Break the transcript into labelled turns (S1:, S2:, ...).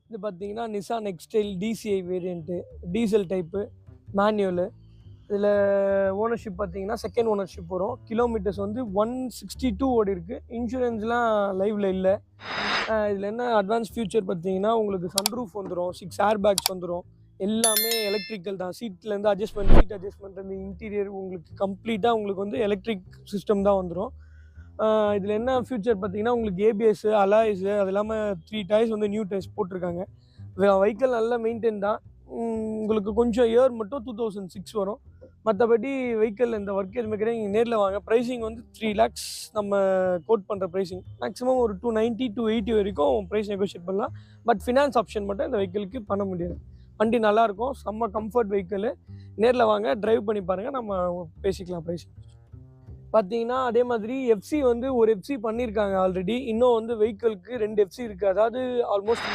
S1: இது பார்த்தீங்கன்னா, Nissan X Trail DCI variant, diesel type, manual. இதில ஓனர்ஷிப் பார்த்தீங்கன்னா, செகண்ட் ஓனர்ஷிப் வரும். கிலோமீட்டர்ஸ் வந்து 162 ஓடிருக்கு. இன்சூரன்ஸ்லாம் லைவ்ல இல்ல. இதில என்ன அட்வான்ஸ் ஃபியூச்சர் பார்த்தீங்கன்னா, உங்களுக்கு சன்ரூஃப் வந்துரும், 6 ஏர் பேக்ஸ் வந்துரும். எல்லாமே எலக்ட்ரிக்கல் தான். சீட்லேருந்து அட்ஜஸ்ட்மெண்ட், சீட் அட்ஜஸ்ட்மெண்ட்லேருந்து இன்டீரியர் உங்களுக்கு கம்ப்ளீட்டா உங்களுக்கு வந்து எலக்ட்ரிக் சிஸ்டம் தான் வந்துரும். இதில என்ன ஃபியூச்சர் பார்த்தீங்கன்னா, உங்களுக்கு ஏபிஎஸ், அலாய்ஸு அது இல்லாம 3 டயர்ஸ் வந்து நியூ டயர்ஸ் போட்டிருக்காங்க. வெஹிக்கிள் நல்ல மெயின்டெயின் தான். உங்களுக்கு கொஞ்சம் இயர் மட்டும் 2006 வரும். மத்தபடி வெஹிக்கிள் இந்த ஒர்க் எதுவுமே கிடையாது. நீங்க நேர்ல வாங்க. பிரைசிங் வந்து 3 லேக்ஸ் நம்ம கோட் பண்ற பிரைசிங். மேக்ஸிமம் ஒரு 290, 280 வரைக்கும் பிரைஸ் நெகோஷியேட் பண்ணலாம். பட் ஃபினான்ஸ் ஆப்ஷன் மட்டும் இந்த வெஹிக்கிளுக்கு பண்ண முடியாது. வண்டி நல்லாயிருக்கும். செம்ம கம்ஃபர்ட் வெஹிக்கிளு. நேர்ல வாங்க, டிரைவ் பண்ணி பாருங்க. நம்ம பேசிக்கலாம் பிரைஸ். பார்த்தீங்கன்னா, அதே மாதிரி எஃப்சி வந்து ஒரு எஃப்சி பண்ணியிருக்காங்க ஆல்ரெடி. இன்னும் வந்து வெஹிக்கிளுக்கு 2 எஃப்சி இருக்கு. அதாவது ஆல்மோஸ்ட்